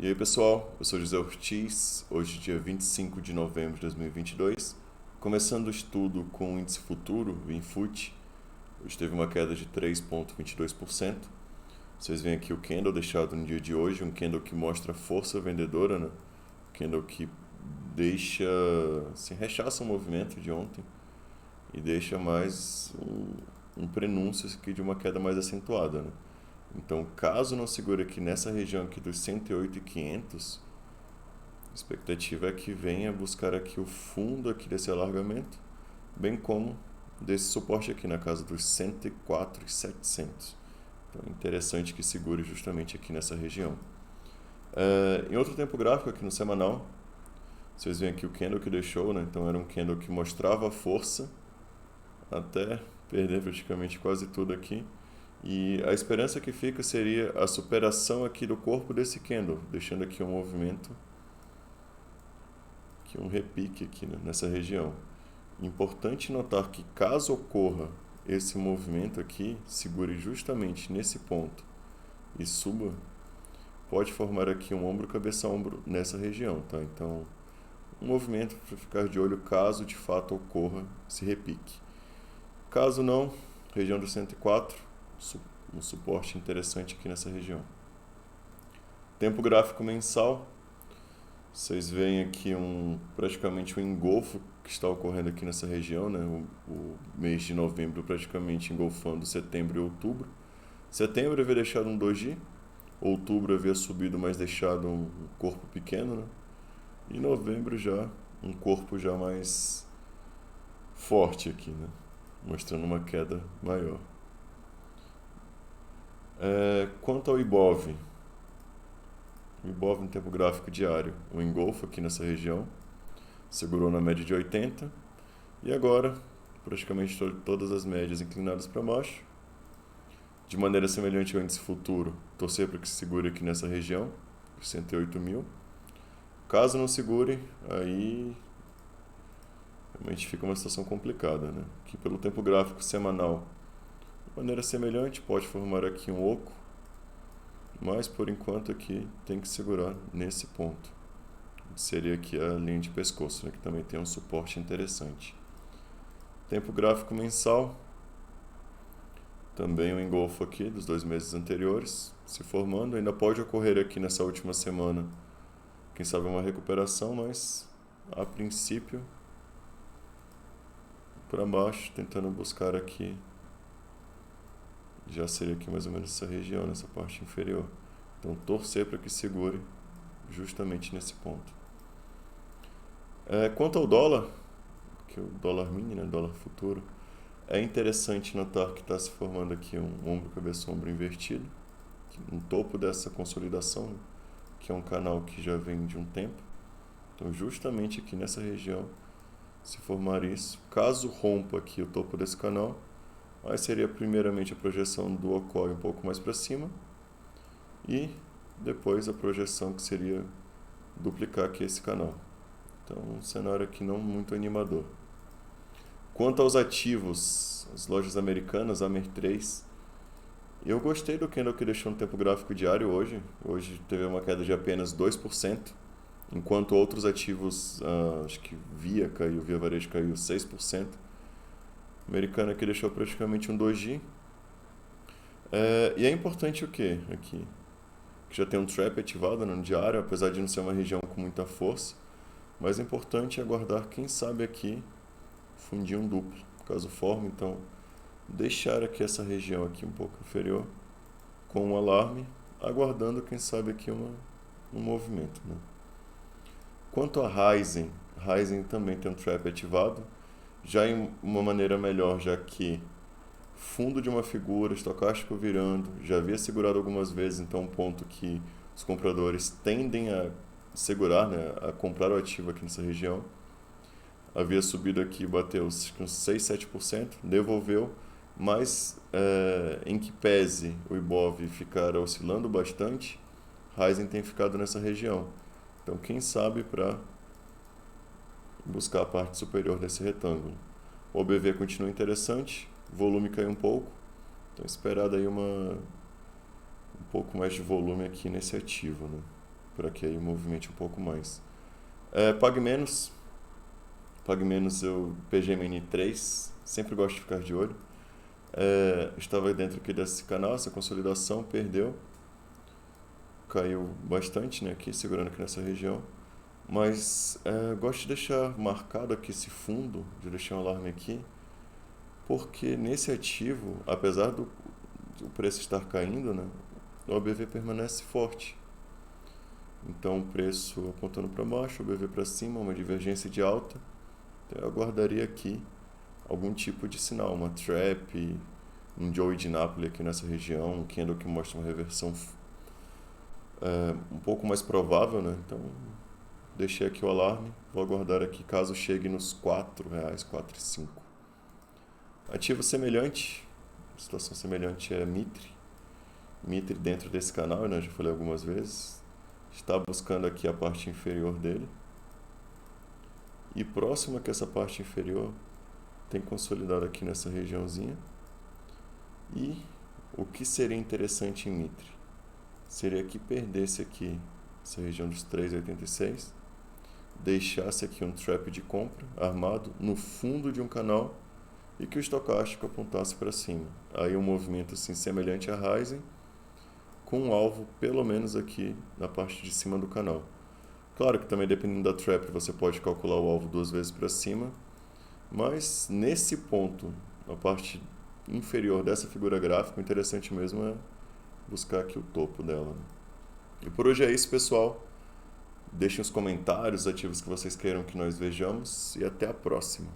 E aí pessoal, eu sou José Ortiz, hoje dia 25 de novembro de 2022, começando o estudo com o índice futuro, o Infut. Hoje teve uma queda de 3,22%. Vocês veem aqui o candle deixado no dia de hoje, um candle que mostra força vendedora, né? Um candle que deixa, assim, rechaça o movimento de ontem e deixa mais um prenúncio aqui de uma queda mais acentuada, né? Então, caso não segure aqui nessa região aqui dos 108.500, a expectativa é que venha buscar aqui o fundo aqui desse alargamento, bem como desse suporte aqui na casa dos 104.700. Então, é interessante que segure justamente aqui nessa região. Em outro tempo gráfico aqui no semanal, vocês veem aqui o candle que deixou, né? Então, era um candle que mostrava força até perder praticamente quase tudo aqui. E a esperança que fica seria a superação aqui do corpo desse candle, deixando aqui um movimento, aqui um repique aqui, né, nessa região. Importante notar que caso ocorra esse movimento aqui, segure justamente nesse ponto e suba, pode formar aqui um ombro, cabeça, ombro nessa região, tá? Então, um movimento para ficar de olho caso de fato ocorra esse repique. Caso não, região do 104, um suporte interessante aqui nessa região. Tempo gráfico mensal, vocês veem aqui praticamente um engolfo que está ocorrendo aqui nessa região, né? O mês de novembro praticamente engolfando setembro e outubro. Setembro havia deixado um doji, outubro havia subido, mas deixado um corpo pequeno, né? E novembro já um corpo já mais forte aqui, né? Mostrando uma queda maior. Quanto ao Ibov, o Ibov no tempo gráfico diário, o engolfo aqui nessa região, segurou na média de 80 e agora praticamente todas as médias inclinadas para baixo. De maneira semelhante ao índice futuro, torcer para que se segure aqui nessa região, 108 mil. Caso não segure, aí realmente fica uma situação complicada, né? Aqui pelo tempo gráfico semanal, de maneira semelhante, pode formar aqui um oco, mas por enquanto aqui tem que segurar nesse ponto. Seria aqui a linha de pescoço, né, que também tem um suporte interessante. Tempo gráfico mensal, também um engolfo aqui dos 2 meses anteriores se formando. Ainda pode ocorrer aqui nessa última semana, quem sabe uma recuperação, mas a princípio para baixo, tentando buscar aqui, já seria aqui mais ou menos essa região, nessa parte inferior. Então torcer para que segure justamente nesse ponto. Quanto ao dólar, que é o dólar mini, né, dólar futuro, é interessante notar que está se formando aqui um ombro, cabeça, ombro invertido, no topo dessa consolidação, né, que é um canal que já vem de um tempo. Então justamente aqui nessa região se formar isso. Caso rompa aqui o topo desse canal, aí seria primeiramente a projeção do OCOI um pouco mais para cima e depois a projeção que seria duplicar aqui esse canal. Então, um cenário aqui não muito animador. Quanto aos ativos, as lojas americanas, a Amer3, eu gostei do candle que deixou no tempo gráfico diário hoje. Hoje teve uma queda de apenas 2%, enquanto outros ativos, acho que Via Varejo caiu 6%. Americana que deixou praticamente um doji. E é importante o que aqui? Que já tem um trap ativado no diário, apesar de não ser uma região com muita força. Mas é importante aguardar, quem sabe aqui, fundir um duplo. Caso forme, então, deixar aqui essa região aqui um pouco inferior, com um alarme, aguardando, quem sabe aqui um movimento, né? Quanto a Ryzen também tem um trap ativado, já em uma maneira melhor, já que fundo de uma figura, estocástico virando, já havia segurado algumas vezes, então um ponto que os compradores tendem a segurar, né, a comprar o ativo aqui nessa região. Havia subido aqui, bateu uns 6, 7%, devolveu, mas em que pese o Ibov ficar oscilando bastante, Ryzen tem ficado nessa região. Então quem sabe para buscar a parte superior desse retângulo. O OBV continua interessante, volume caiu um pouco, então esperado aí um pouco mais de volume aqui nesse ativo, né? para que aí movimente um pouco mais. Pague menos eu PGMN 3, sempre gosto de ficar de olho. Estava dentro aqui desse canal, essa consolidação, perdeu, caiu bastante, né, aqui, segurando aqui nessa região, mas gosto de deixar marcado aqui esse fundo, de deixar um alarme aqui, porque nesse ativo, apesar do preço estar caindo, né, o ABV permanece forte. Então o preço apontando para baixo, o ABV para cima, uma divergência de alta. Então eu aguardaria aqui algum tipo de sinal, uma trap, um Joey de Napoli aqui nessa região, um candle que mostra uma reversão um pouco mais provável, né? Então deixei aqui o alarme, vou aguardar aqui caso chegue nos R$4, R$4,05. Ativo semelhante, situação semelhante é Mitre. Mitre dentro desse canal, né? Já falei algumas vezes. Está buscando aqui a parte inferior dele. E próximo que essa parte inferior tem consolidado aqui nessa regiãozinha. E o que seria interessante em Mitre? Seria que perdesse aqui essa região dos 3,86, deixasse aqui um trap de compra armado no fundo de um canal e que o estocástico apontasse para cima. Aí um movimento assim semelhante a Ryzen, com um alvo pelo menos aqui na parte de cima do canal. Claro que também dependendo da trap você pode calcular o alvo 2 vezes para cima, mas nesse ponto, na parte inferior dessa figura gráfica, o interessante mesmo é buscar aqui o topo dela, né? E por hoje é isso, pessoal. Deixem os comentários, ativos que vocês queiram que nós vejamos e até a próxima.